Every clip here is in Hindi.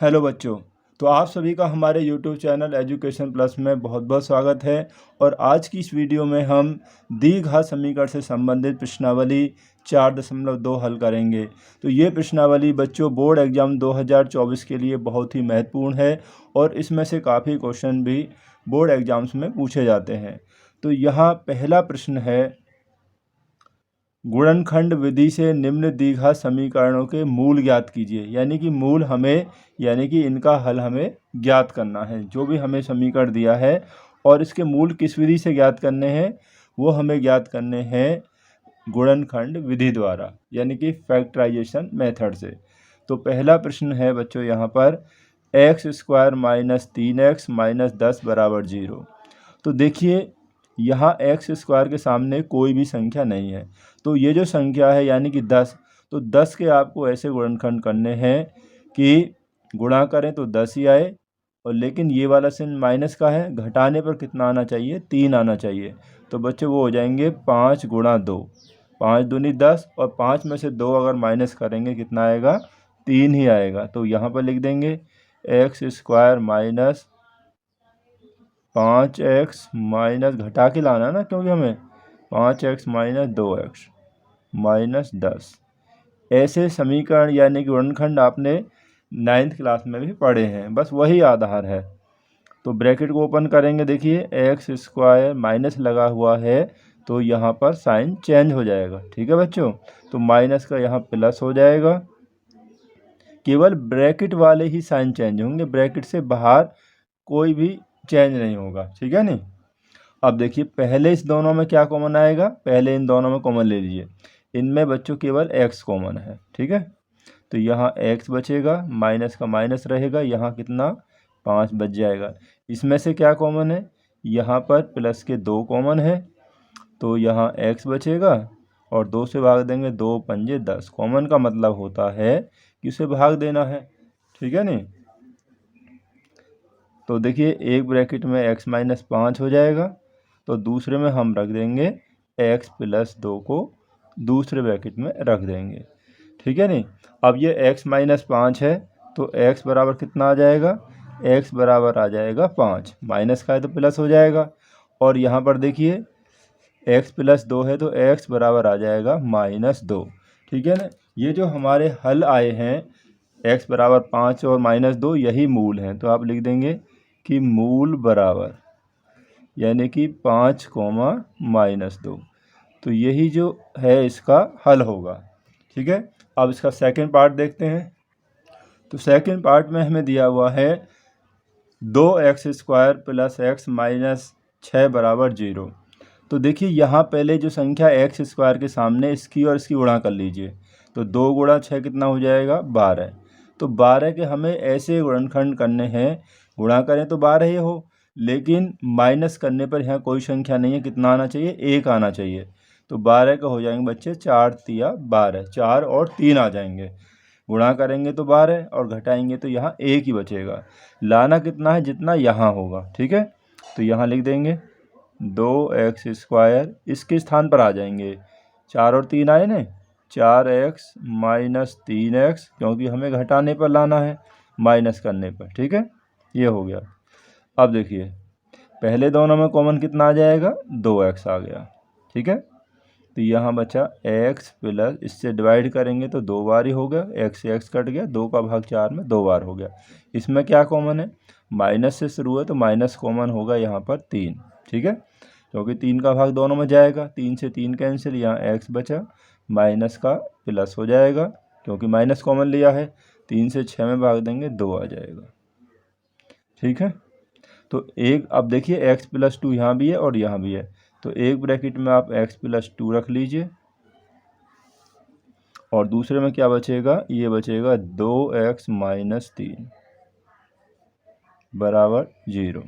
हेलो बच्चों। तो आप सभी का हमारे यूट्यूब चैनल एजुकेशन प्लस में बहुत बहुत स्वागत है। और आज की इस वीडियो में हम द्विघात समीकरण से संबंधित प्रश्नावली 4.2 हल करेंगे। तो ये प्रश्नावली बच्चों बोर्ड एग्जाम 2024 के लिए बहुत ही महत्वपूर्ण है और इसमें से काफ़ी क्वेश्चन भी बोर्ड एग्जाम्स में पूछे जाते हैं। तो यहाँ पहला प्रश्न है, गुणनखंड विधि से निम्न द्विघात समीकरणों के मूल ज्ञात कीजिए। यानी कि मूल हमें, यानी कि इनका हल हमें ज्ञात करना है। जो भी हमें समीकरण दिया है और इसके मूल किस विधि से ज्ञात करने हैं, वो हमें ज्ञात करने हैं गुणनखंड विधि द्वारा, यानी कि फैक्टराइजेशन मेथड से। तो पहला प्रश्न है बच्चों यहाँ पर, x² - 3x - 10 = 0। तो देखिए यहाँ x² के सामने कोई भी संख्या नहीं है। तो ये जो संख्या है यानी कि 10, तो 10 के आपको ऐसे गुणनखंड करने हैं कि गुणा करें तो 10 ही आए, और लेकिन ये वाला चिन्ह माइनस का है, घटाने पर कितना आना चाहिए, 3 आना चाहिए। तो बच्चे वो हो जाएंगे 5 × 2, 5 दूनी 10, और 5 में से 2 अगर माइनस करेंगे कितना आएगा, 3 ही आएगा। तो यहाँ पर लिख देंगे x² - 5x माइनस, घटा के लाना ना, क्योंकि हमें 5x - 2x - 10। ऐसे समीकरण यानी कि गुणनखंड आपने 9th क्लास में भी पढ़े हैं, बस वही आधार है। तो ब्रैकेट को ओपन करेंगे, देखिए x² माइनस लगा हुआ है तो यहाँ पर साइन चेंज हो जाएगा। ठीक है बच्चों, तो माइनस का यहाँ प्लस हो जाएगा। केवल ब्रैकेट वाले ही साइन चेंज होंगे, ब्रैकेट से बाहर कोई भी चेंज नहीं होगा। ठीक है नहीं। अब देखिए पहले इस दोनों में क्या कॉमन आएगा, पहले इन दोनों में कॉमन ले लीजिए। इनमें बच्चों केवल x कॉमन है। ठीक है, तो यहाँ x बचेगा, माइनस का माइनस रहेगा, यहाँ कितना 5 बच जाएगा। इसमें से क्या कॉमन है, यहाँ पर प्लस के 2 कॉमन है, तो यहाँ x बचेगा और 2 से भाग देंगे, 2 × 5 = 10। कॉमन का मतलब होता है कि उसे भाग देना है। ठीक है नहीं। तो देखिए एक ब्रैकेट में x - 5 हो जाएगा, तो दूसरे में हम रख देंगे x + 2 को दूसरे ब्रैकेट में रख देंगे। ठीक है नहीं। अब ये x - 5 है तो x बराबर कितना आ जाएगा, x बराबर आ जाएगा 5, माइनस का है तो प्लस हो जाएगा। और यहाँ पर देखिए x + 2 है तो x बराबर आ जाएगा -2। ठीक है ना। ये जो हमारे हल आए हैं x बराबर 5 और -2, यही मूल हैं। तो आप लिख देंगे कि मूल बराबर, यानी कि 5, -2, तो यही जो है इसका हल होगा। ठीक है। अब इसका सेकंड पार्ट देखते हैं। तो सेकंड पार्ट में हमें दिया हुआ है 2x² + x - 6 = 0। तो देखिए यहाँ पहले जो संख्या x² के सामने, इसकी और इसकी गुणा कर लीजिए। तो 2 × 6 कितना हो जाएगा, 12। तो 12 के हमें ऐसे गुणनखंड करने हैं, गुणा करें तो 12 ही हो, लेकिन माइनस करने पर यहाँ कोई संख्या नहीं है, कितना आना चाहिए, 1 आना चाहिए। तो 12 का हो जाएंगे बच्चे 4 × 3 = 12, 4 और 3 आ जाएंगे। गुणा करेंगे तो 12 और घटाएंगे तो यहाँ 1 ही बचेगा। लाना कितना है, जितना यहाँ होगा। ठीक है, तो यहाँ लिख देंगे 2x², इसके स्थान पर आ जाएंगे 4 और 3 आए ना, 4x - 3x, क्योंकि हमें घटाने पर लाना है, माइनस करने पर। ठीक है, ये हो गया। अब देखिए पहले दोनों में कॉमन कितना आ जाएगा, 2x आ गया। ठीक है, तो यहाँ बचा x प्लस, इससे डिवाइड करेंगे तो 2 बार ही हो गया, x से x कट गया, 2 का भाग 4 में 2 बार हो गया। इसमें क्या कॉमन है, माइनस से शुरू है तो माइनस कॉमन होगा यहाँ पर 3। ठीक है, क्योंकि 3 का भाग दोनों में जाएगा, 3 से 3 कैंसिल, यहाँ x बचा, माइनस का प्लस हो जाएगा क्योंकि माइनस कॉमन लिया है, 3 से 6 में भाग देंगे 2 आ जाएगा। ठीक है, तो एक, अब देखिए x + 2 यहाँ भी है और यहाँ भी है, तो एक ब्रैकेट में आप x + 2 रख लीजिए और दूसरे में क्या बचेगा, ये बचेगा 2x - 3 = 0।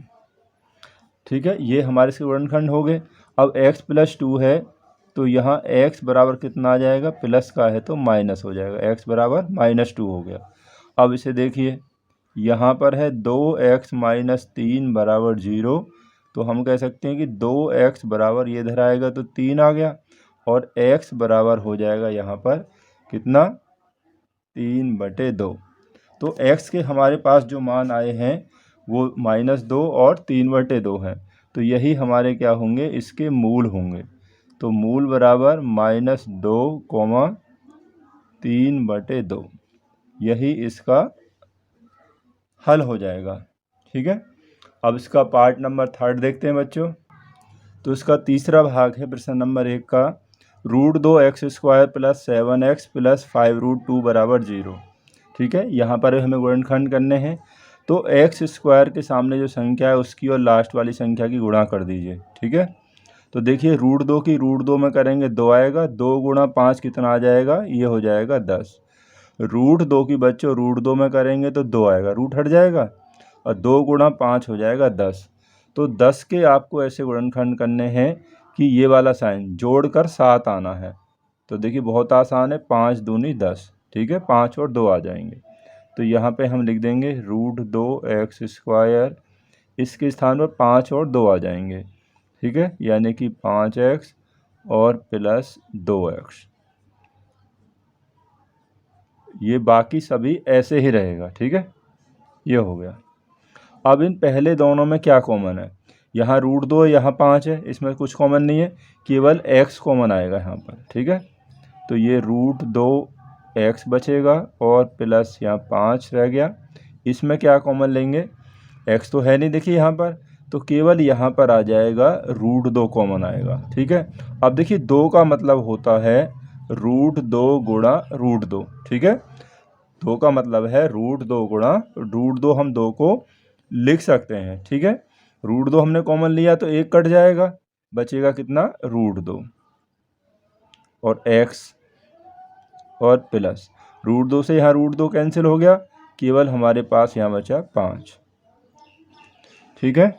ठीक है, ये हमारे इसके गुणनखंड हो गए। अब x + 2 है तो यहाँ x बराबर कितना आ जाएगा, प्लस का है तो माइनस हो जाएगा, x बराबर -2 हो गया। अब इसे देखिए यहाँ पर है 2x - 3 = 0, तो हम कह सकते हैं कि 2x बराबर, ये इधर आएगा तो 3 आ गया, और x बराबर हो जाएगा यहाँ पर कितना, 3/2। तो x के हमारे पास जो मान आए हैं वो -2 और 3/2 हैं, तो यही हमारे क्या होंगे, इसके मूल होंगे। तो मूल बराबर -2, 3/2, यही इसका हल हो जाएगा। ठीक है, अब इसका पार्ट नंबर 3 देखते हैं बच्चों। तो इसका तीसरा भाग है प्रश्न नंबर 1 का, √2x² + 7x + 5√2 = 0। ठीक है, यहाँ पर हमें गुणनखंड करने हैं। तो x² के सामने जो संख्या है उसकी और लास्ट वाली संख्या की गुणा कर दीजिए। ठीक है, तो देखिए √2 की √2 में करेंगे 2 आएगा, 2 × 5 कितना आ जाएगा, ये हो जाएगा 10। √2 की बच्चों √2 में करेंगे तो 2 आएगा, रूट हट जाएगा, और 2 × 5 हो जाएगा 10। तो 10 के आपको ऐसे गुणनखंड करने हैं कि ये वाला साइन जोड़कर 7 आना है। तो देखिए बहुत आसान है, 5 दूनी 10। ठीक है, 5 और 2 आ जाएंगे। तो यहाँ पे हम लिख देंगे √2x², इसके स्थान पर 5 और 2 आ जाएंगे। ठीक है, यानी कि 5x और प्लस 2x, ये बाकी सभी ऐसे ही रहेगा। ठीक है, ये हो गया। अब इन पहले दोनों में क्या कॉमन है, यहाँ √2 यहाँ 5 है, इसमें कुछ कॉमन नहीं है, केवल x कॉमन आएगा यहाँ पर। ठीक है, तो ये √2x बचेगा और प्लस यहाँ 5 रह गया। इसमें क्या कॉमन लेंगे, x तो है नहीं देखिए यहाँ पर, तो केवल यहाँ पर आ जाएगा √2 कॉमन आएगा। ठीक है, अब देखिए 2 का मतलब होता है √2 × √2। ठीक है, 2 का मतलब है √2 × √2, हम 2 को लिख सकते हैं। ठीक है, √2 हमने कॉमन लिया तो 1 कट जाएगा, बचेगा कितना, √2 और x और प्लस √2 से यहाँ √2 कैंसिल हो गया, केवल हमारे पास यहाँ बचा 5। ठीक है,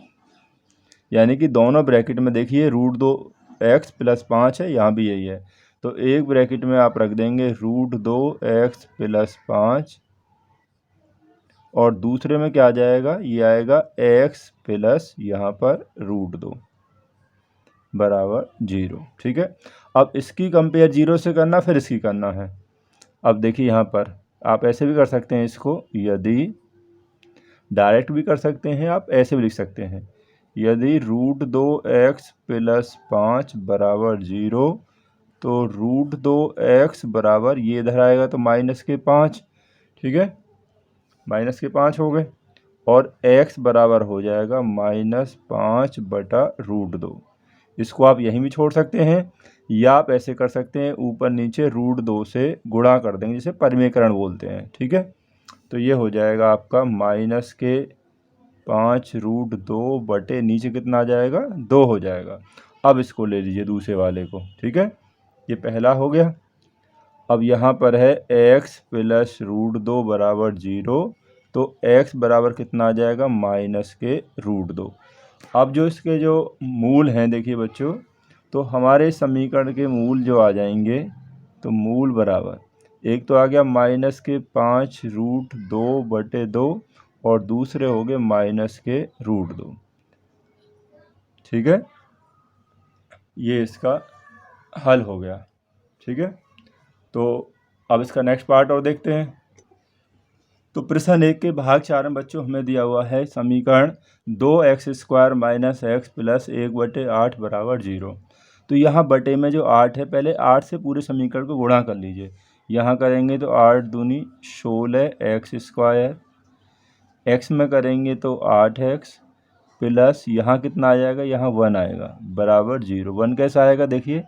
यानी कि दोनों ब्रैकेट में देखिए √2x + 5 है, यहाँ भी यही है, तो एक ब्रैकेट में आप रख देंगे √2x + 5, और दूसरे में क्या आ जाएगा, ये आएगा x प्लस यहाँ पर √2 = 0। ठीक है, अब इसकी कंपेयर 0 से करना, फिर इसकी करना है। अब देखिए यहाँ पर आप ऐसे भी कर सकते हैं इसको, यदि डायरेक्ट भी कर सकते हैं, आप ऐसे भी लिख सकते हैं, यदि √2x + 5 = 0, तो √2x बराबर ये इधर आएगा तो -5। ठीक है, -5 हो गए, और x बराबर हो जाएगा -5/√2। इसको आप यहीं भी छोड़ सकते हैं, या आप ऐसे कर सकते हैं, ऊपर नीचे √2 से गुणा कर देंगे, जिसे परिमेयकरण बोलते हैं। ठीक है, तो ये हो जाएगा आपका -5√2 बटे नीचे कितना आ जाएगा, 2 हो जाएगा। अब इसको ले लीजिए दूसरे वाले को। ठीक है, ये पहला हो गया। अब यहाँ पर है x + √2 = 0, तो x बराबर कितना आ जाएगा, -√2। अब जो इसके जो मूल हैं देखिए बच्चों, तो हमारे समीकरण के मूल जो आ जाएंगे, तो मूल बराबर एक तो आ गया -5√2/2, और दूसरे हो गए -√2। ठीक है, ये इसका हल हो गया। ठीक है, तो अब इसका नेक्स्ट पार्ट और देखते हैं। तो प्रश्न 1 के भाग 4 में बच्चों हमें दिया हुआ है समीकरण 2x² - x + 1/8 = 0। तो यहाँ बटे में जो 8 है, पहले 8 से पूरे समीकरण को गुणा कर लीजिए। यहाँ करेंगे तो 8 दूनी 16x², x में करेंगे तो 8x प्लस यहाँ कितना आ जाएगा, यहाँ 1 आएगा, बराबर 0। 1 कैसा आएगा, देखिए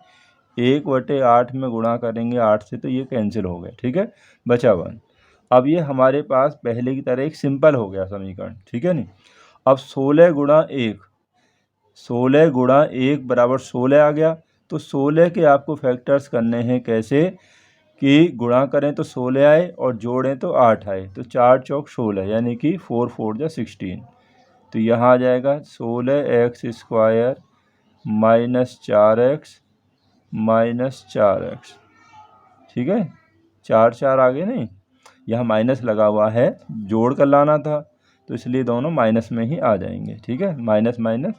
1/8 में गुणा करेंगे 8 से, तो ये कैंसिल हो गया। ठीक है, बचा 1। अब ये हमारे पास पहले की तरह एक सिंपल हो गया समीकरण। ठीक है नहीं, अब 16 × 1, 16 × 1 बराबर 16 आ गया। तो 16 के आपको फैक्टर्स करने हैं, कैसे कि गुणा करें तो 16 आए और जोड़ें तो 8 आए, तो 4 चौक 16, यानी कि 4 4 जा 16। तो यहाँ आ जाएगा 16x² - 4x - 4x। ठीक है, 4 4 आ गए नहीं, यहाँ माइनस लगा हुआ है, जोड़ कर लाना था, तो इसलिए दोनों माइनस में ही आ जाएंगे। ठीक है, माइनस माइनस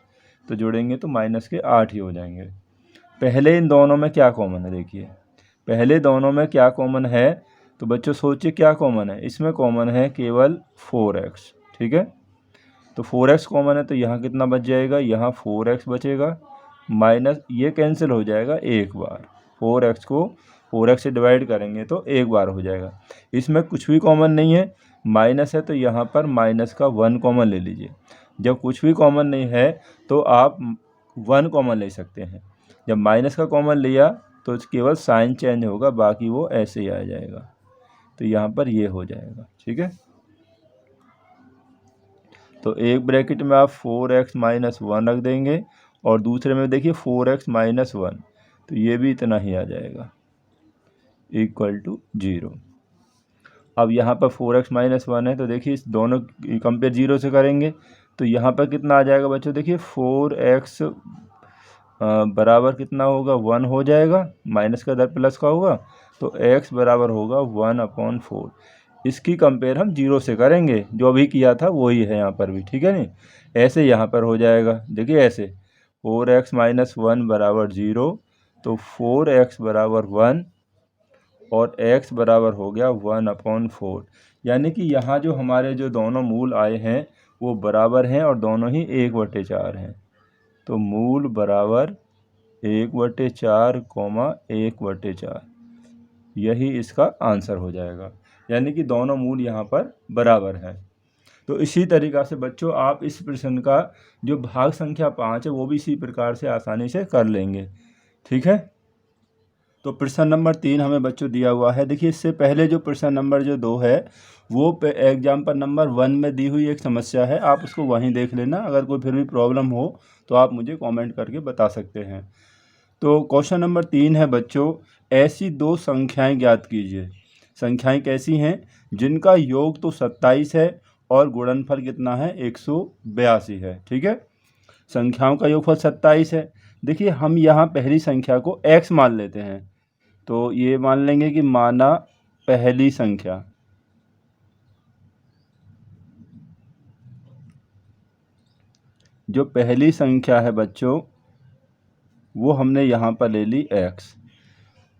तो जोड़ेंगे तो -8 ही हो जाएंगे। पहले इन दोनों में क्या कॉमन है, देखिए पहले दोनों में क्या कॉमन है, तो बच्चों सोचिए क्या कॉमन है, इसमें कॉमन है केवल 4x, ठीक है। तो 4x कॉमन है तो यहाँ कितना बच जाएगा, यहाँ 4x बचेगा, माइनस ये कैंसिल हो जाएगा एक बार, 4x को 4x से डिवाइड करेंगे तो एक बार हो जाएगा। इसमें कुछ भी कॉमन नहीं है, माइनस है तो यहाँ पर माइनस का 1 कॉमन ले लीजिए। जब कुछ भी कॉमन नहीं है तो आप 1 कॉमन ले सकते हैं। जब माइनस का कॉमन लिया तो केवल साइन चेंज होगा, बाकी वो ऐसे ही आ जाएगा। तो यहाँ पर ये हो जाएगा, ठीक है। तो एक ब्रैकेट में आप 4x माइनस 1 रख देंगे और दूसरे में देखिए 4x माइनस 1, तो ये भी इतना ही आ जाएगा इक्वल टू 0। अब यहाँ पर 4x माइनस 1 है तो देखिए इस दोनों कंपेयर 0 से करेंगे तो यहाँ पर कितना आ जाएगा बच्चों, देखिए 4x बराबर कितना होगा, 1 हो जाएगा, माइनस का इधर प्लस का होगा तो x बराबर होगा 1/4। इसकी कंपेयर हम 0 से करेंगे, जो अभी किया था वही है यहाँ पर भी, ठीक है नहीं। ऐसे यहाँ पर हो जाएगा, देखिए ऐसे 4x माइनस 1 बराबर 0, तो 4x बराबर 1 और x बराबर हो गया 1/4। यानी कि यहाँ जो हमारे जो दोनों मूल आए हैं वो बराबर हैं और दोनों ही 1/4 हैं। तो मूल बराबर 1/4, 1/4, यही इसका आंसर हो जाएगा। यानी कि दोनों मूल यहाँ पर बराबर हैं। तो इसी तरीक़ा से बच्चों आप इस प्रश्न का जो भाग संख्या 5 है वो भी इसी प्रकार से आसानी से कर लेंगे, ठीक है। तो प्रश्न नंबर 3 हमें बच्चों दिया हुआ है। देखिए इससे पहले जो प्रश्न नंबर जो 2 है वो एग्जाम्पल नंबर 1 में दी हुई एक समस्या है, आप उसको वहीं देख लेना। अगर कोई फिर भी प्रॉब्लम हो तो आप मुझे कमेंट करके बता सकते हैं। तो क्वेश्चन नंबर 3 है बच्चों, ऐसी दो संख्याएं ज्ञात कीजिए। संख्याएं कैसी हैं जिनका योग तो 27 है और गुणनफल कितना है, 182 है, ठीक है। संख्याओं का योगफल 27 है। देखिए हम यहाँ पहली संख्या को x मान लेते हैं, तो ये मान लेंगे कि माना पहली संख्या, जो पहली संख्या है बच्चों वो हमने यहाँ पर ले ली x।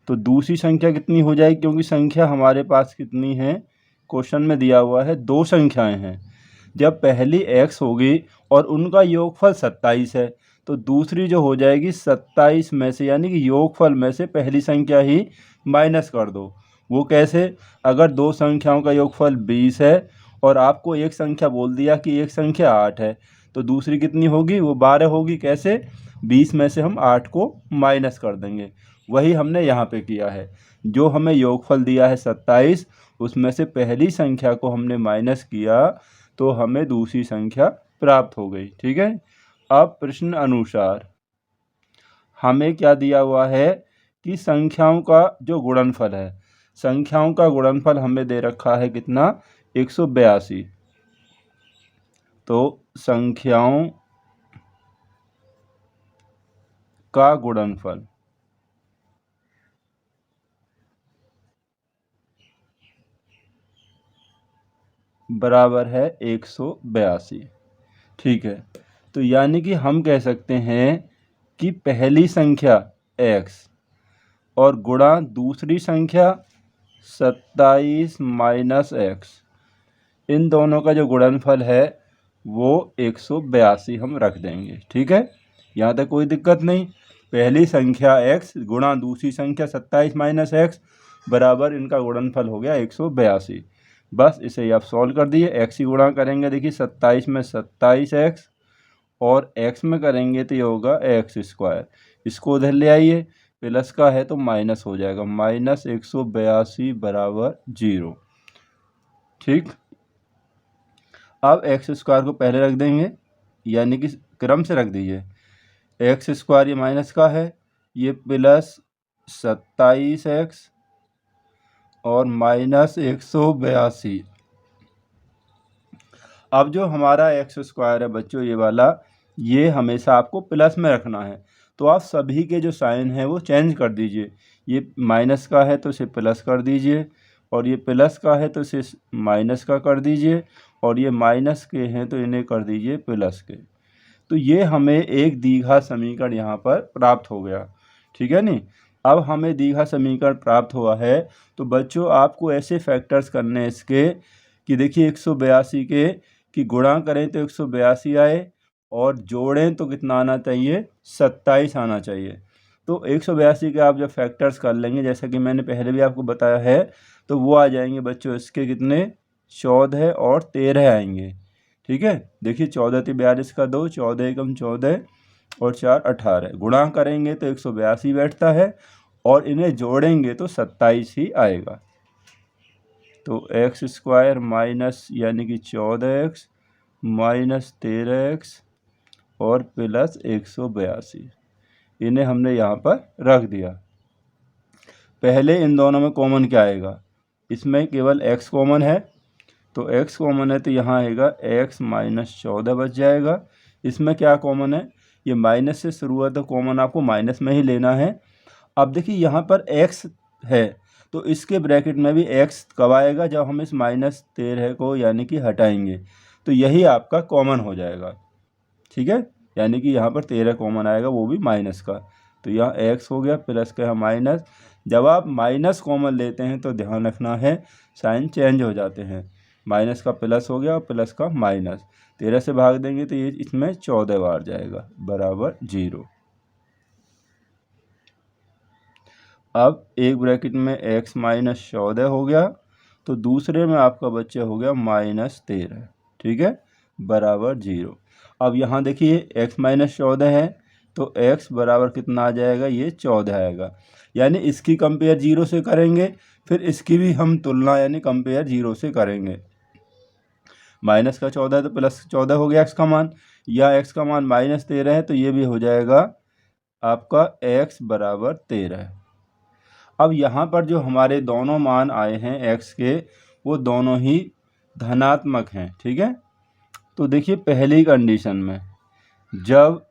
तो दूसरी संख्या कितनी हो जाएगी, क्योंकि संख्या हमारे पास कितनी है, क्वेश्चन में दिया हुआ है 2 संख्याएं हैं। जब पहली x होगी और उनका योगफल 27 है तो दूसरी जो हो जाएगी 27 में से, यानी कि योगफल में से पहली संख्या ही माइनस कर दो। वो कैसे, अगर 2 संख्याओं का योगफल 20 है और आपको एक संख्या बोल दिया कि एक संख्या 8 है तो दूसरी कितनी होगी, वो 12 होगी। कैसे, 20 में से हम 8 को माइनस कर देंगे। वही हमने यहाँ पे किया है। जो हमें योगफल दिया है 27, उसमें से पहली संख्या को हमने माइनस किया तो हमें दूसरी संख्या प्राप्त हो गई, ठीक है। अब प्रश्न अनुसार हमें क्या दिया हुआ है कि संख्याओं का जो गुणनफल है, संख्याओं का गुणनफल हमें दे रखा है कितना, 182। तो संख्याओं का गुणनफल बराबर है 182, ठीक है। तो यानी कि हम कह सकते हैं कि पहली संख्या x और गुणा दूसरी संख्या 27 माइनस x, इन दोनों का जो गुणनफल है वो 182 हम रख देंगे, ठीक है। यहाँ तक कोई दिक्कत नहीं। पहली संख्या x गुणा दूसरी संख्या 27 माइनस x बराबर इनका गुणनफल हो गया 182। बस इसे ही आप सॉल्व कर दिए। x ही गुणा करेंगे, देखिए 27 में 27x और x में करेंगे तो ये होगा x²। इसको उधर ले आइए, प्लस का है तो माइनस हो जाएगा, माइनस 182 बराबर 0, ठीक। अब x² को पहले रख देंगे, यानी कि क्रम से रख दीजिए। x² ये माइनस का है, ये प्लस 27x और माइनस 182। अब जो हमारा x² है बच्चों ये वाला, ये हमेशा आपको प्लस में रखना है। तो आप सभी के जो साइन हैं वो चेंज कर दीजिए। ये माइनस का है तो इसे प्लस कर दीजिए, और ये प्लस का है तो इसे माइनस का कर दीजिए, और ये माइनस के हैं तो इन्हें कर दीजिए प्लस के। तो ये हमें एक द्विघात समीकरण यहाँ पर प्राप्त हो गया, ठीक है नहीं। अब हमें दीघा समीकरण प्राप्त हुआ है। तो बच्चों आपको ऐसे फैक्टर्स करने हैं इसके कि देखिए 182 के कि गुणा करें तो 182 आए और जोड़ें तो कितना आना चाहिए, 27 आना चाहिए। तो 182 के आप जब फैक्टर्स कर लेंगे, जैसा कि मैंने पहले भी आपको बताया है, तो वो आ जाएंगे बच्चों इसके कितने, 14 और 13 आएंगे। ठीक है, देखिए 14 × 42 का 2, 14 एकम 14 और 4 18, गुणा करेंगे तो 182 बैठता है और इन्हें जोड़ेंगे तो 27 ही आएगा। तो x² माइनस यानी कि 14x माइनस 13x और प्लस 182, इन्हें हमने यहाँ पर रख दिया। पहले इन दोनों में कॉमन क्या आएगा, इसमें केवल x कॉमन है, तो x कॉमन है तो यहाँ आएगा x माइनस 14 बच जाएगा। इसमें क्या कॉमन है, ये माइनस से शुरू है तो कॉमन आपको माइनस में ही लेना है। अब देखिए यहाँ पर x है तो इसके ब्रैकेट में भी x कब आएगा, जब हम इस माइनस 13 को यानी कि हटाएंगे, तो यही आपका कॉमन हो जाएगा। ठीक है, यानी कि यहाँ पर 13 कॉमन आएगा, वो भी माइनस का, तो यहाँ x हो गया प्लस का माइनस। जब आप माइनस कॉमन लेते हैं तो ध्यान रखना है साइन चेंज हो जाते हैं, माइनस का प्लस हो गया और प्लस का माइनस, 13 से भाग देंगे तो ये इसमें 14 बार जाएगा बराबर 0। अब एक ब्रैकेट में x माइनस 14 हो गया, तो दूसरे में आपका बच्चा हो गया माइनस 13। ठीक है, बराबर 0। अब यहाँ देखिए x माइनस 14 है तो x बराबर कितना आ जाएगा, ये 14 आएगा, यानी इसकी कंपेयर 0 से करेंगे, फिर इसकी भी हम तुलना यानी कंपेयर 0 से करेंगे। माइनस का 14 है तो प्लस 14 हो गया x का मान, या x का मान माइनस 13 है तो ये भी हो जाएगा आपका x बराबर 13। अब यहाँ पर जो हमारे दोनों मान आए हैं x के, वो दोनों ही धनात्मक हैं। ठीक है, तो देखिए पहली कंडीशन में जब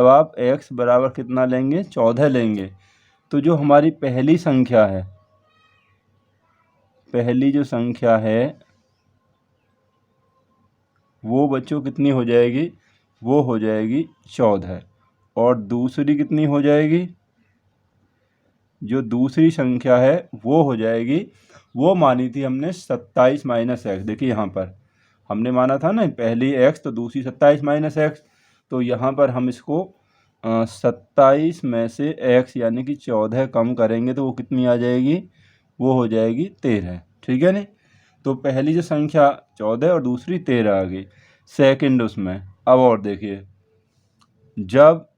आप x बराबर कितना लेंगे, 14 लेंगे, तो जो हमारी पहली संख्या है, पहली जो संख्या है वो बच्चों कितनी हो जाएगी, वो हो जाएगी 14, और दूसरी कितनी हो जाएगी, जो दूसरी संख्या है वो हो जाएगी, वो मानी थी हमने 27 माइनस एक्स। देखिए यहाँ पर हमने माना था ना पहली x तो दूसरी 27 माइनस एक्स, तो यहाँ पर हम इसको 27 में से x यानी कि 14 कम करेंगे तो वो कितनी आ जाएगी, वो हो जाएगी 13। ठीक है नहीं, तो पहली जो संख्या 14 और दूसरी 13 आ गई। सेकंड उसमें अब और देखिए, जब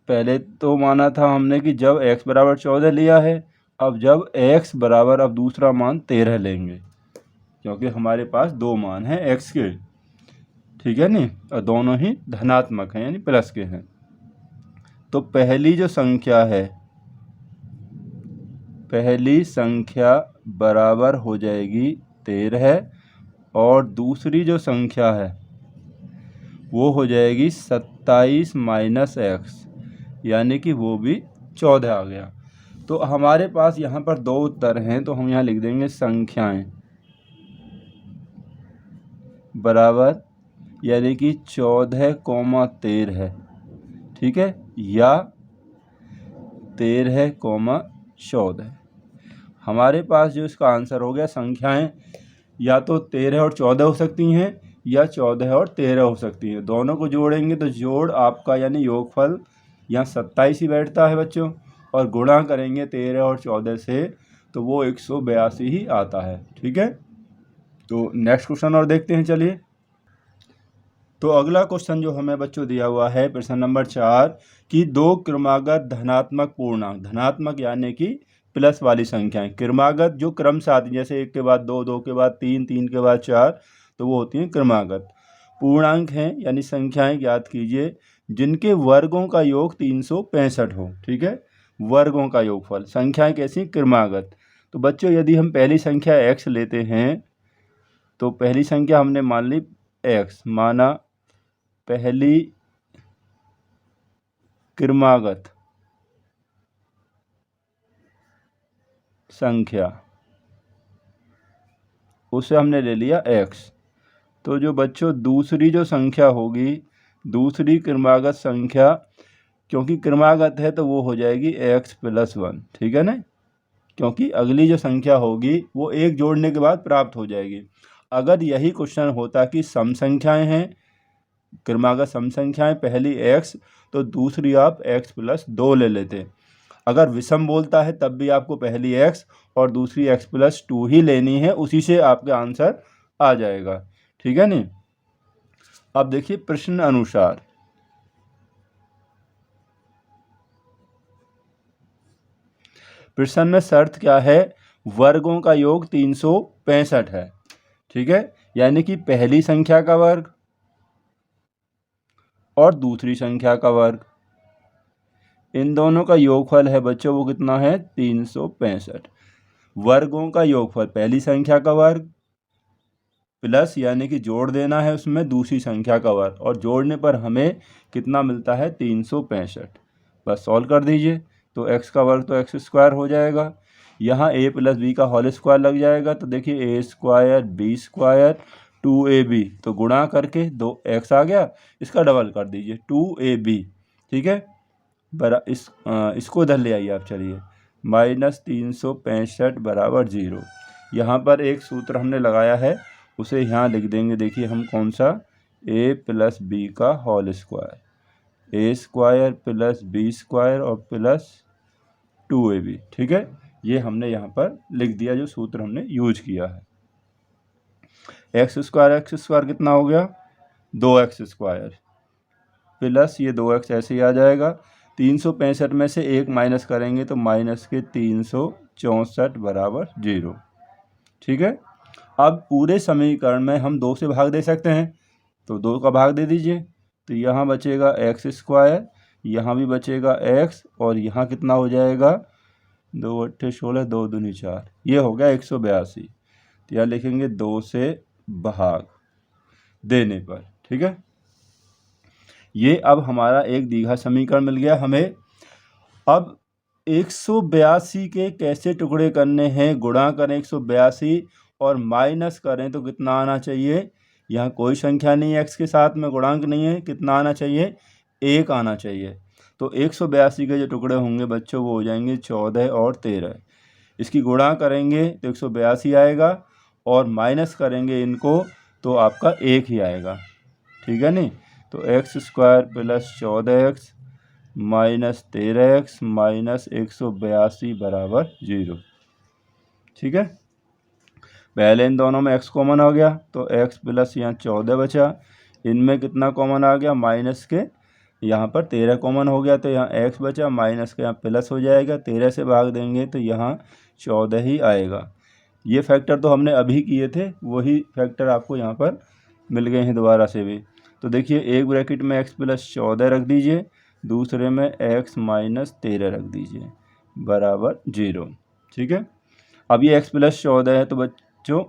पहले तो माना था हमने कि जब x बराबर 14 लिया है, अब जब x बराबर अब दूसरा मान 13 लेंगे, क्योंकि हमारे पास दो मान हैं x के। ठीक है नहीं, और दोनों ही धनात्मक हैं यानी प्लस के हैं। तो पहली जो संख्या है, पहली संख्या बराबर हो जाएगी 13 और दूसरी जो संख्या है वो हो जाएगी 27 माइनस एक्स, यानी कि वो भी 14 आ गया। तो हमारे पास यहाँ पर दो उत्तर हैं, तो हम यहाँ लिख देंगे संख्याएं बराबर यानी कि 14, 13। ठीक है, या 13, 14। हमारे पास जो इसका आंसर हो गया, संख्याएं या तो 13 और 14 हो सकती हैं या 14 और 13 हो सकती हैं। दोनों को जोड़ेंगे तो जोड़ आपका यानी योगफल यहाँ 27 ही बैठता है बच्चों, और गुणा करेंगे 13 और 14 से तो वो 182 ही आता है। ठीक है, तो नेक्स्ट क्वेश्चन और देखते हैं। चलिए, तो अगला क्वेश्चन जो हमें बच्चों दिया हुआ है प्रश्न नंबर 4 कि दो क्रमागत धनात्मक पूर्णांक, धनात्मक यानी कि प्लस वाली संख्याएं, क्रमागत जो क्रम से आती हैं, जैसे 1 के बाद 2, 2 के बाद 3, 3 के बाद 4, तो वो होती हैं क्रमागत। पूर्णांक हैं यानी संख्याएं ज्ञात कीजिए जिनके वर्गों का योग 365 हो। ठीक है, वर्गों का योगफल, संख्याएं कैसी, क्रमागत। तो बच्चों यदि हम पहली संख्या x लेते हैं, तो पहली संख्या हमने मान ली x, माना पहली क्रमागत संख्या, उसे हमने ले लिया x। तो जो बच्चों दूसरी जो संख्या होगी, दूसरी क्रमागत संख्या क्योंकि क्रमागत है तो वो हो जाएगी x + 1, ठीक है ना, क्योंकि अगली जो संख्या होगी वो एक जोड़ने के बाद प्राप्त हो जाएगी। अगर यही क्वेश्चन होता कि सम संख्याएं हैं, क्रमागत सम संख्याएं, पहली x तो दूसरी आप x + 2 ले लेते। अगर विषम बोलता है तब भी आपको पहली x और दूसरी x + 2 ही लेनी है, उसी से आपका आंसर आ जाएगा, ठीक है नहीं। अब देखिए प्रश्न अनुसार, प्रश्न में शर्त क्या है, वर्गों का योग 365 है, ठीक है, यानी कि पहली संख्या का वर्ग और दूसरी संख्या का वर्ग, इन दोनों का योगफल है बच्चों वो कितना है 365। वर्गों का योगफल पहली संख्या का वर्ग प्लस यानी कि जोड़ देना है उसमें दूसरी संख्या का वर्ग, और जोड़ने पर हमें कितना मिलता है 365। बस सॉल्व कर दीजिए तो x का वर्ग तो x² हो जाएगा, यहाँ a + b का होल स्क्वायर लग जाएगा, तो देखिए a² b² 2ab, तो गुणा करके 2x आ गया, इसका डबल कर दीजिए 2ab, ठीक है, इसको इधर ले आइए आप, चलिए -365 = 0। यहाँ पर एक सूत्र हमने लगाया है उसे यहाँ लिख देंगे, देखिए हम कौन सा, a + b का होल स्क्वायर, a² + b² और प्लस 2ab, ठीक है, ये हमने यहाँ पर लिख दिया जो सूत्र हमने यूज किया है। x² कितना हो गया 2x² प्लस ये 2x ऐसे ही आ जाएगा, 365 में से 1 माइनस करेंगे तो -364 = 0, ठीक है। अब पूरे समीकरण में हम 2 से भाग दे सकते हैं, तो 2 का भाग दे दीजिए, तो यहाँ बचेगा x², यहाँ भी बचेगा x, और यहाँ कितना हो जाएगा 2 × 8 = 16, 2 दूनी 4, ये हो गया 182, तो यहाँ लिखेंगे 2 से भाग देने पर, ठीक है। ये अब हमारा एक दीघा समीकरण मिल गया हमें। अब 182 के कैसे टुकड़े करने हैं, गुणा करें 182 और माइनस करें तो कितना आना चाहिए, यहाँ कोई संख्या नहीं है x के साथ में, गुणांक नहीं है, कितना आना चाहिए 1 आना चाहिए, तो 182 के जो टुकड़े होंगे बच्चों वो हो जाएंगे 14 और 13, इसकी गुणा करेंगे तो 182 आएगा और माइनस करेंगे इनको तो आपका 1 ही आएगा, ठीक है नहीं, तो x² + 14x - 13x - 182 = 0, ठीक है। पहले इन दोनों में x कॉमन हो गया तो x प्लस यहाँ 14 बचा, इनमें कितना कॉमन आ गया माइनस के, यहाँ पर 13 कॉमन हो गया तो यहाँ x बचा, माइनस के यहाँ प्लस हो जाएगा, 13 से भाग देंगे तो यहाँ 14 ही आएगा। ये फैक्टर तो हमने अभी किए थे, वही फैक्टर आपको यहाँ पर मिल गए हैं दोबारा से भी। तो देखिए एक ब्रैकेट में x + 14 रख दीजिए, दूसरे में x - 13 रख दीजिए बराबर 0, ठीक है। अब ये x + 14 है तो बच्चों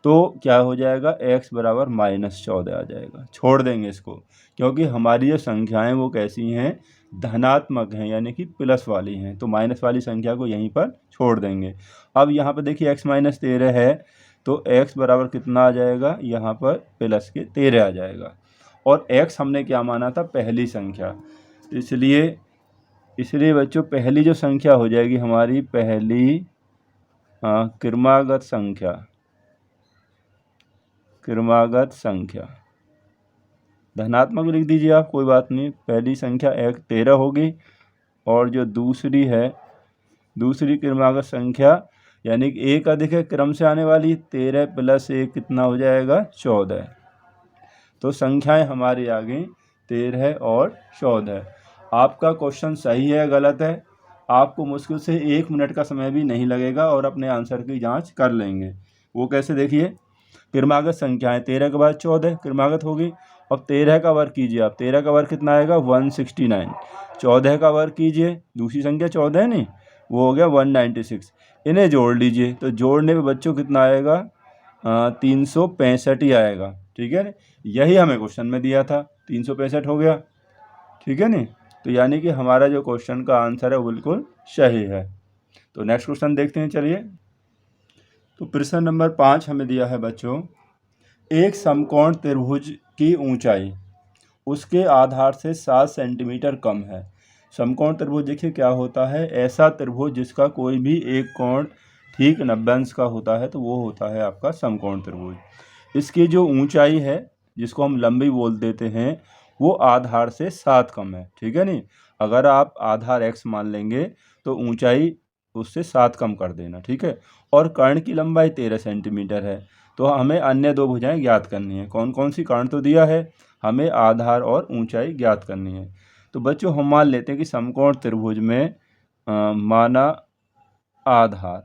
तो क्या हो जाएगा x बराबर -14 आ जाएगा, छोड़ देंगे इसको, क्योंकि हमारी जो संख्याएं वो कैसी हैं धनात्मक हैं यानी कि प्लस वाली हैं, तो माइनस वाली संख्या को यहीं पर छोड़ देंगे। अब यहाँ पर देखिए x - 13 है तो x बराबर कितना आ जाएगा, यहाँ पर प्लस के 13 आ जाएगा, और x हमने क्या माना था पहली संख्या, इसलिए बच्चों पहली जो संख्या हो जाएगी हमारी पहली क्रमागत संख्या धनात्मक लिख दीजिए आप, कोई बात नहीं, पहली संख्या 13 होगी, और जो दूसरी है दूसरी क्रमागत संख्या यानी कि एक अधिक है क्रम से आने वाली, 13 + 1 कितना हो जाएगा 14, तो संख्याएं हमारी आ गई 13 और 14। आपका क्वेश्चन सही है गलत है, आपको मुश्किल से 1 मिनट का समय भी नहीं लगेगा और अपने आंसर की जांच कर लेंगे। वो कैसे, देखिए क्रमागत संख्याएं 13 के बाद 14 क्रमागत होगी, अब 13 का वर्ग कीजिए आप, 13 का वर्ग कितना आएगा 169, 14 का वर्ग कीजिए, दूसरी संख्या 14 है नहीं, वो हो गया 196, इन्हें जोड़ लीजिए तो जोड़ने पे बच्चों कितना आएगा 365 ही आएगा, ठीक है। यही हमें क्वेश्चन में दिया था, 365 हो गया, ठीक है नहीं, तो यानी कि हमारा जो क्वेश्चन का आंसर है वो बिल्कुल सही है। तो नेक्स्ट क्वेश्चन देखते हैं, चलिए। तो प्रश्न नंबर 5 हमें दिया है बच्चों, एक समकोण त्रिभुज की ऊंचाई उसके आधार से 7 सेंटीमीटर कम है, समकोण त्रिभुज देखिए क्या होता है, ऐसा त्रिभुज जिसका कोई भी एक कोण ठीक 90 अंश का होता है तो वो होता है आपका समकोण त्रिभुज। इसकी जो ऊंचाई है जिसको हम लंबी बोल देते हैं वो आधार से 7 कम है, ठीक है नहीं। अगर आप आधार x मान लेंगे तो ऊंचाई उससे 7 कम कर देना, ठीक है। और कर्ण की लंबाई 13 सेंटीमीटर है। तो हमें अन्य दो भुजाएं ज्ञात करनी है। कौन कौन सी, कर्ण तो दिया है, हमें आधार और ऊंचाई ज्ञात करनी है। तो बच्चों हम मान लेते हैं कि समकोण त्रिभुज में माना आधार,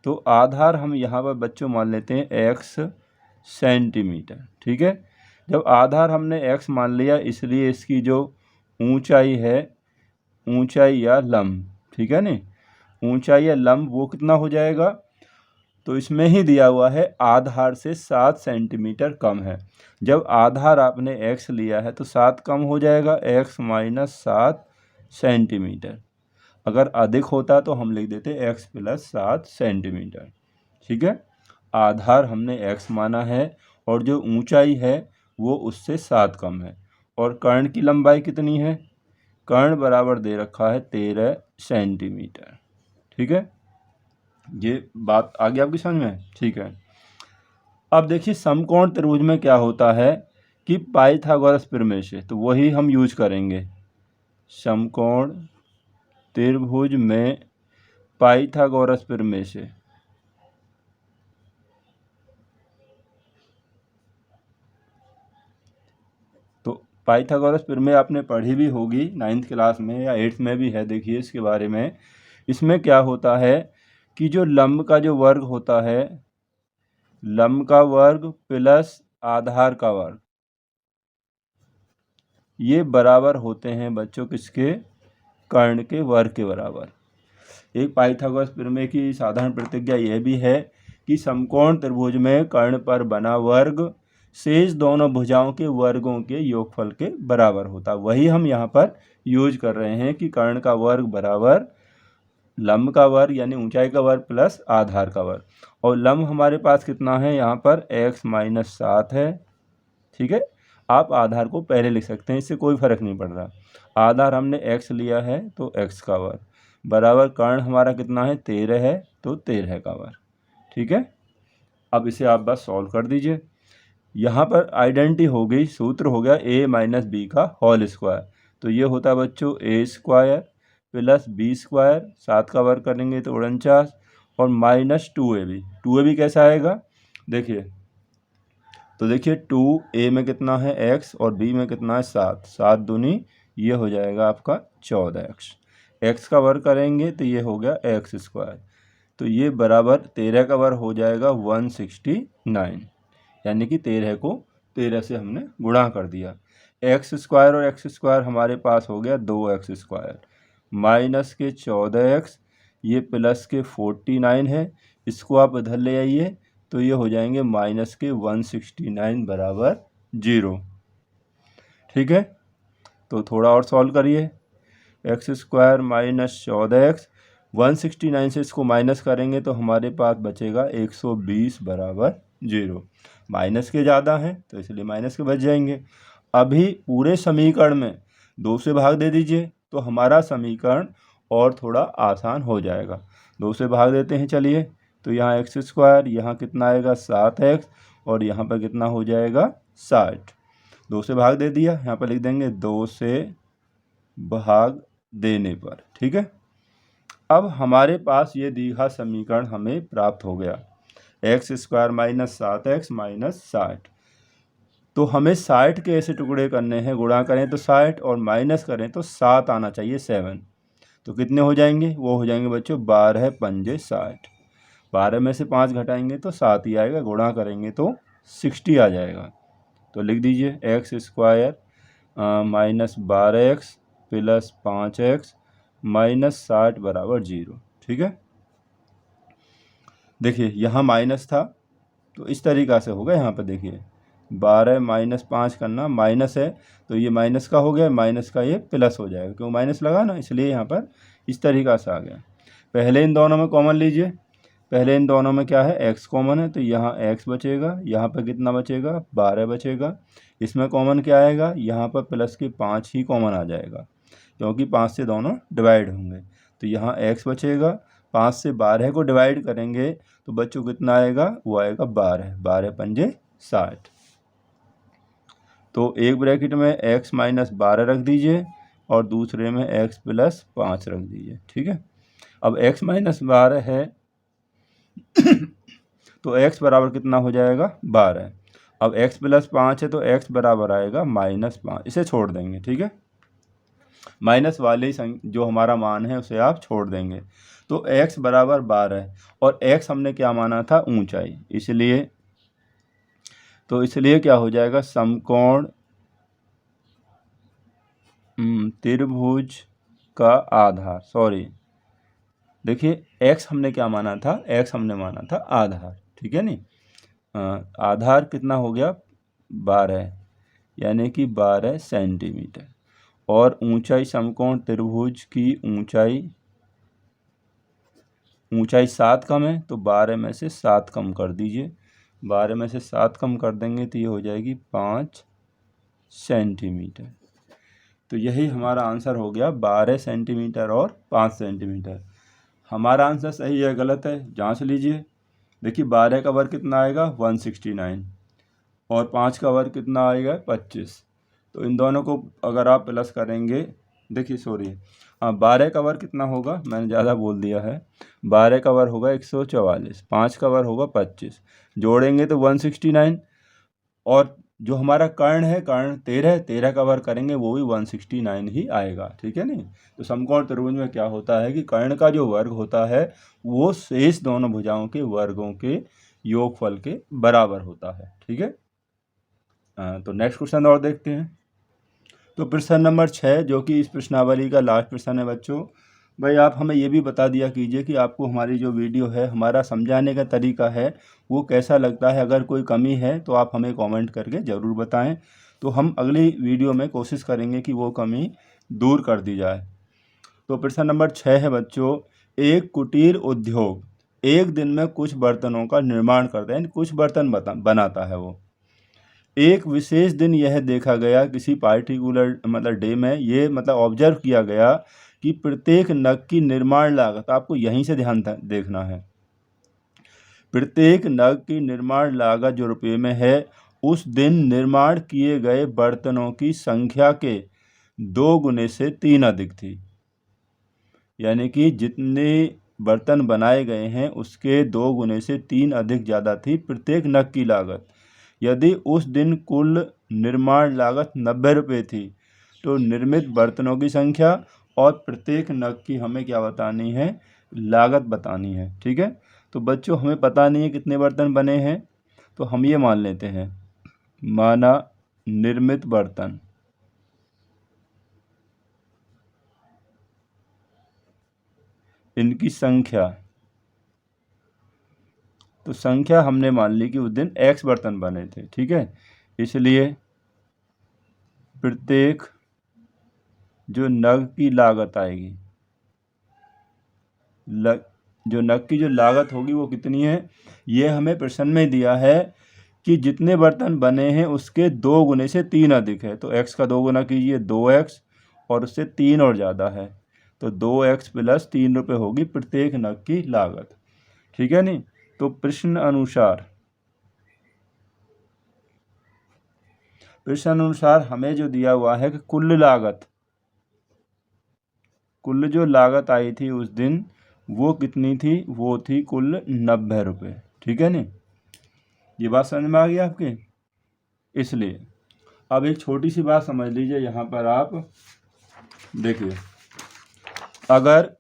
तो आधार हम यहाँ पर बच्चों मान लेते हैं x सेंटीमीटर, ठीक है। जब आधार हमने x मान लिया इसलिए इसकी जो ऊंचाई है, ऊंचाई या लंब, ठीक है नहीं, ऊंचाई या लंब वो कितना हो जाएगा, तो इसमें ही दिया हुआ है आधार से 7 सेंटीमीटर कम है। जब आधार आपने x लिया है तो 7 कम हो जाएगा, x माइनस 7 सेंटीमीटर। अगर अधिक होता तो हम लिख देते x प्लस 7 सेंटीमीटर, ठीक है। आधार हमने x माना है और जो ऊंचाई है वो उससे 7 कम है। और कर्ण की लंबाई कितनी है, कर्ण बराबर दे रखा है 13 सेंटीमीटर, ठीक है। ये बात आ गई आपकी समझ में, ठीक है। अब देखिए समकोण त्रिभुज में क्या होता है कि पाइथागोरस प्रमेय से, तो वही हम यूज करेंगे। समकोण त्रिभुज में पाइथागोरस प्रमेय से, तो पाइथागोरस प्रमेय आपने पढ़ी भी होगी 9th क्लास में या 8th में भी है, देखिए इसके बारे में। इसमें क्या होता है कि जो लंब का जो वर्ग होता है, लंब का वर्ग प्लस आधार का वर्ग, ये बराबर होते हैं बच्चों किसके, कर्ण के वर्ग के बराबर। एक पाइथागोरस प्रमेय की साधारण प्रतिज्ञा यह भी है कि समकोण त्रिभुज में कर्ण पर बना वर्ग शेष दोनों भुजाओं के वर्गों के योगफल के बराबर होता है। वही हम यहाँ पर यूज कर रहे हैं कि कर्ण का वर्ग बराबर लंब का वर्ग यानी ऊंचाई का वर्ग प्लस आधार का वर्ग। और लंब हमारे पास कितना है यहाँ पर, x माइनस 7 है, ठीक है। आप आधार को पहले लिख सकते हैं, इससे कोई फर्क नहीं पड़ रहा। आधार हमने x लिया है तो x का वर्ग बराबर कर्ण हमारा कितना है 13 है तो 13 का वर्ग, ठीक है। अब इसे आप बस सॉल्व कर दीजिए। यहाँ पर आइडेंटिटी हो गई, सूत्र हो गया a माइनस बी का होल स्क्वायर। तो ये होता है बच्चों a square plus B square, 7 का वर्ग करेंगे तो 49 और माइनस 2ab कैसा आएगा देखिए, तो देखिए 2a में कितना है x और b में कितना है 7, 7 दूनी ये हो जाएगा आपका 14x। x का वर्ग करेंगे तो ये हो गया x स्क्वायर, तो ये बराबर 13 का वर्ग हो जाएगा 169, यानी कि 13 को 13 से हमने गुणा कर दिया। x स्क्वायर और x स्क्वायर हमारे पास हो गया 2x स्क्वायर माइनस के 14x, ये प्लस के 49 है, इसको आप इधर ले आइए तो ये हो जाएंगे माइनस के 169 बराबर 0, ठीक है। तो थोड़ा और सॉल्व करिए, एक्स स्क्वायर माइनस 14x, 169 से इसको माइनस करेंगे तो हमारे पास बचेगा 120 बराबर 0। माइनस के ज़्यादा हैं तो इसलिए माइनस के बच जाएंगे। अभी पूरे समीकरण में 2 से भाग दे दीजिए तो हमारा समीकरण और थोड़ा आसान हो जाएगा। 2 से भाग देते हैं, चलिए। तो यहाँ एक्स स्क्वायर, यहाँ कितना आएगा 7x और यहाँ पर कितना हो जाएगा 60। 2 से भाग दे दिया, यहाँ पर लिख देंगे 2 से भाग देने पर, ठीक है। अब हमारे पास ये दीघा समीकरण हमें प्राप्त हो गया, x square minus 7x minus 60। तो हमें 60 के ऐसे टुकड़े करने हैं, गुणा करें तो 60 और माइनस करें तो 7 आना चाहिए 7। तो कितने हो जाएंगे, वो हो जाएंगे बच्चों 12 पंजे 60। 12 में से 5 घटाएंगे तो 7 ही आएगा, गुणा करेंगे तो 60 आ जाएगा। तो लिख दीजिए x square minus 12x plus 5x minus 60 बराबर 0, ठीक है। देखिए यहाँ माइनस था तो इस तरीक़ा से होगा, यहाँ पर देखिए 12 माइनस 5 करना, माइनस है तो ये माइनस का हो गया, माइनस का ये प्लस हो जाएगा, क्यों माइनस लगा ना, इसलिए यहाँ पर इस तरीक़ा से आ गया। पहले इन दोनों में कॉमन लीजिए, पहले इन दोनों में क्या है, x कॉमन है, तो यहाँ x बचेगा, यहाँ पर कितना बचेगा, 12 बचेगा। इसमें कॉमन क्या आएगा, यहाँ पर प्लस के 5 ही कॉमन आ जाएगा, क्योंकि 5 से दोनों डिवाइड होंगे। तो यहाँ x बचेगा, 5 से 12 को डिवाइड करेंगे तो बच्चों कितना आएगा, वो आएगा 12, 12 पंजे 60। तो एक ब्रैकेट में x माइनस 12 रख दीजिए और दूसरे में x प्लस 5 रख दीजिए। ठीक है, अब x माइनस 12 है तो x बराबर कितना हो जाएगा, 12। अब x प्लस 5 है तो x बराबर आएगा -5, इसे छोड़ देंगे। ठीक है, माइनस वाले जो हमारा मान है उसे आप छोड़ देंगे। तो x बराबर 12 और x हमने क्या माना था, ऊंचाई, इसलिए क्या हो जाएगा, समकोण त्रिभुज का आधार, सॉरी देखिए x हमने क्या माना था, x हमने माना था आधार। ठीक है नी, आधार कितना हो गया, 12, यानी कि 12 सेंटीमीटर। और ऊंचाई, समकोण त्रिभुज की ऊंचाई 7 कम है, तो 12 में से 7 कम कर दीजिए। 12 में से 7 कम कर देंगे तो ये हो जाएगी 5 सेंटीमीटर। तो यही हमारा आंसर हो गया, 12 सेंटीमीटर और 5 सेंटीमीटर। हमारा आंसर सही है गलत है, जांच लीजिए। देखिए 12 का वर्ग कितना आएगा, 169, और 5 का वर्ग कितना आएगा, 25। तो इन दोनों को अगर आप प्लस करेंगे, देखिए सॉरी, हाँ 12 का वर्ग कितना होगा, मैंने ज़्यादा बोल दिया है, 12 का वर्ग होगा 144, 5 का वर्ग होगा 25, जोड़ेंगे तो 169, और जो हमारा कर्ण है, कर्ण 13 का वर्ग करेंगे वो भी 169 ही आएगा। ठीक है नहीं, तो समकोण त्रिभुज में क्या होता है कि कर्ण का जो वर्ग होता है वो शेष दोनों भुजाओं के वर्गों के योगफल के बराबर होता है। ठीक है, तो नेक्स्ट क्वेश्चन और देखते हैं। तो प्रश्न नंबर 6, जो कि इस प्रश्नावली का लास्ट प्रश्न है बच्चों, भाई आप हमें ये भी बता दिया कीजिए कि आपको हमारी जो वीडियो है, हमारा समझाने का तरीका है वो कैसा लगता है। अगर कोई कमी है तो आप हमें कमेंट करके ज़रूर बताएं, तो हम अगली वीडियो में कोशिश करेंगे कि वो कमी दूर कर दी जाए। तो प्रश्न नंबर 6 है बच्चों, एक कुटीर उद्योग एक दिन में कुछ बर्तनों का निर्माण करता है, कुछ बर्तन बनाता है वो। एक विशेष दिन यह देखा गया, किसी पार्टिकुलर मतलब डे में ये मतलब ऑब्जर्व किया गया कि प्रत्येक नग की निर्माण लागत, आपको यहीं से ध्यान देखना है, प्रत्येक नग की निर्माण लागत जो रुपये में है, उस दिन निर्माण किए गए बर्तनों की संख्या के 2 गुने से 3 अधिक थी। यानी कि जितने बर्तन बनाए गए हैं उसके 2 गुने से 3 अधिक ज़्यादा थी प्रत्येक नग की लागत। यदि उस दिन कुल निर्माण लागत 90 रुपये थी, तो निर्मित बर्तनों की संख्या और प्रत्येक नग की हमें क्या बतानी है, लागत बतानी है। ठीक है, तो बच्चों हमें पता नहीं है कितने बर्तन बने हैं, तो हम ये मान लेते हैं, माना निर्मित बर्तन इनकी संख्या, तो संख्या हमने मान ली कि उस दिन x बर्तन बने थे। ठीक है, इसलिए प्रत्येक जो नग की लागत आएगी, जो नग की जो लागत होगी वो कितनी है, ये हमें प्रश्न में दिया है कि जितने बर्तन बने हैं उसके 2 गुने से 3 अधिक है। तो x का 2 गुना कीजिए, 2x, और उससे 3 और ज़्यादा है, तो 2x प्लस 3 रुपये होगी प्रत्येक नग की लागत। ठीक है नहीं, तो प्रश्न अनुसार हमें जो दिया हुआ है कि कुल जो लागत आई थी उस दिन वो कितनी थी, वो थी कुल 90 रुपये। ठीक है नहीं, ये बात समझ में आ गई आपके। इसलिए अब एक छोटी सी बात समझ लीजिए, यहाँ पर आप देखिए, अगर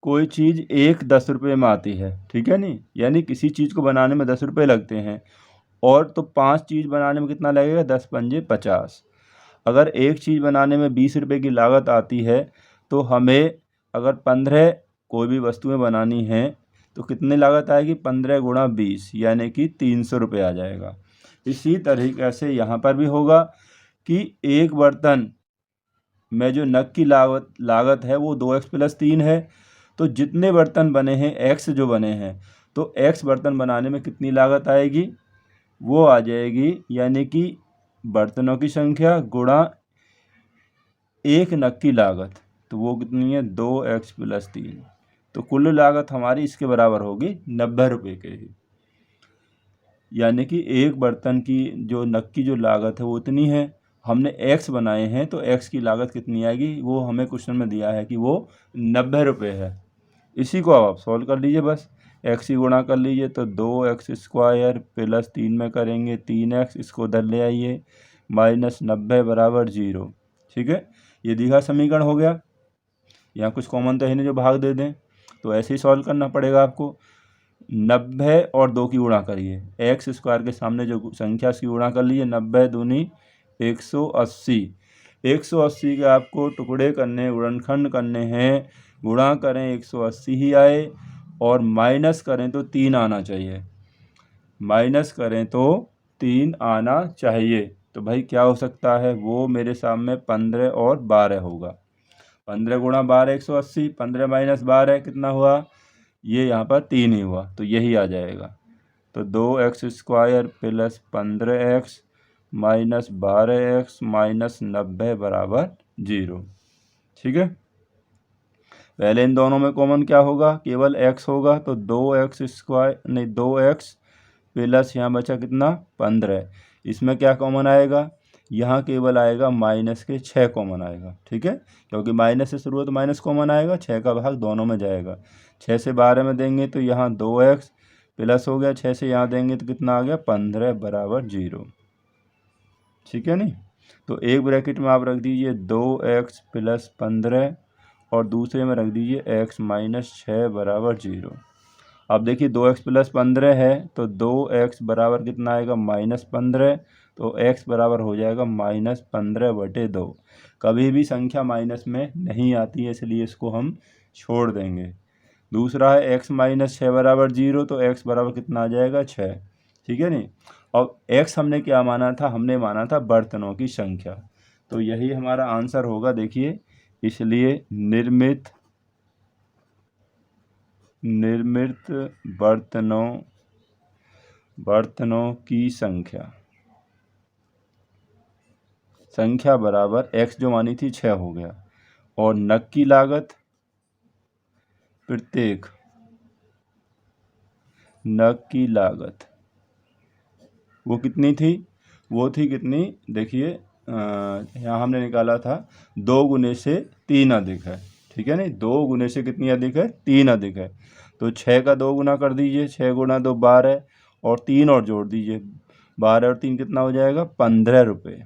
कोई चीज़ एक 10 रुपये में आती है, ठीक है नहीं, यानी किसी चीज़ को बनाने में 10 रुपये लगते हैं, और तो 5 चीज़ बनाने में कितना लगेगा, 10 पंजे 50। अगर एक चीज़ बनाने में 20 रुपये की लागत आती है, तो हमें अगर 15 कोई भी वस्तुएं बनानी हैं तो कितनी लागत आएगी, 15 गुणा 20, यानी कि 300 रुपये आ जाएगा। इसी तरीके से यहाँ पर भी होगा कि एक बर्तन में जो नग की लागत है वो 2x प्लस 3 है, तो जितने बर्तन बने हैं x जो बने हैं तो x बर्तन बनाने में कितनी लागत आएगी, वो आ जाएगी यानी कि बर्तनों की संख्या गुणा एक नग की लागत, तो वो कितनी है 2x + 3। तो कुल लागत हमारी इसके बराबर होगी 90 रुपये के ही, यानी कि एक बर्तन की जो नग की जो लागत है वो इतनी है। हमने x बनाए हैं तो x की लागत कितनी आएगी, वो हमें क्वेश्चन में दिया है कि वो 90 रुपये है। इसी को अब आप सॉल्व कर लीजिए, बस x ही गुणा कर लीजिए। तो 2x² + 3 में करेंगे 3x, इसको उधर ले आइए, -90 = 0। ठीक है, ये दिखा समीकरण हो गया। यहाँ कुछ कॉमन तो है नहीं जो भाग दे दें, तो ऐसे ही सॉल्व करना पड़ेगा आपको। 90 और 2 की गुणा करिए, x² के सामने जो संख्या उसकी गुणा कर लीजिए, 90 दूनी 180। 180 के आपको टुकड़े करने, गुणनखंड करने हैं, गुणा करें 180 ही आए और माइनस करें तो 3 आना चाहिए, माइनस करें तो 3 आना चाहिए। तो भाई क्या हो सकता है, वो मेरे सामने 15 और 12 होगा। 15 × 12 180, 15 - 12 कितना हुआ, ये यहाँ पर 3 ही हुआ, तो यही आ जाएगा। तो 2x² + 15x - 12x - 90 = 0। ठीक है, पहले इन दोनों में कॉमन क्या होगा, केवल x होगा, तो 2x प्लस यहाँ बचा कितना 15। इसमें क्या कॉमन आएगा, यहाँ केवल आएगा -6 कॉमन आएगा। ठीक है, क्योंकि माइनस से शुरू है तो माइनस कॉमन आएगा, 6 का भाग दोनों में जाएगा। 6 से 12 में देंगे तो यहाँ 2x प्लस हो गया, 6 से यहाँ देंगे तो कितना आ गया 15 = 0। ठीक है नहीं, तो एक ब्रैकेट में आप रख दीजिए 2x + 15 और दूसरे में रख दीजिए x - 6 = 0। अब देखिए 2x + 15 है तो 2x बराबर कितना आएगा -15, तो x बराबर हो जाएगा -15/2। कभी भी संख्या माइनस में नहीं आती है, इसलिए इसको हम छोड़ देंगे। दूसरा है x - 6 = 0, तो x बराबर कितना आ जाएगा 6। ठीक है नहीं, और x हमने क्या माना था, हमने माना था बर्तनों की संख्या, तो यही हमारा आंसर होगा। देखिए, इसलिए निर्मित बर्तनों की संख्या बराबर x जो मानी थी 6 हो गया, और नग की लागत, प्रत्येक नग की लागत वो कितनी थी, वो थी कितनी, देखिए यहाँ हमने निकाला था 2 गुने से 3 अधिक है। ठीक है नहीं, 2 गुने से कितनी अधिक है, 3 अधिक है, तो 6 का 2 गुना कर दीजिए, 6 × 2 12 और 3 और जोड़ दीजिए, 12 और 3 कितना हो जाएगा 15 रुपये।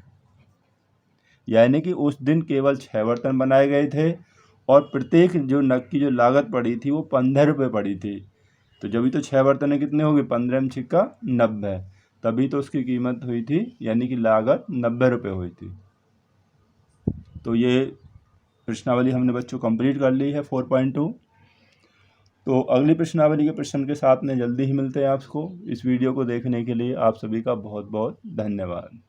यानी कि उस दिन केवल 6 बर्तन बनाए गए थे और प्रत्येक जो नग की जो लागत पड़ी थी वो 15 रुपये पड़ी थी। तो जब भी तो 6 बर्तनें कितने हो गए, 15 में 6 90, तभी तो उसकी कीमत हुई थी, यानी कि लागत 90 रुपये हुई थी। तो ये प्रश्नावली हमने बच्चों कंप्लीट कर ली है 4.2। तो अगली प्रश्नावली के प्रश्न के साथ में जल्दी ही मिलते हैं आपको। इस वीडियो को देखने के लिए आप सभी का बहुत बहुत धन्यवाद।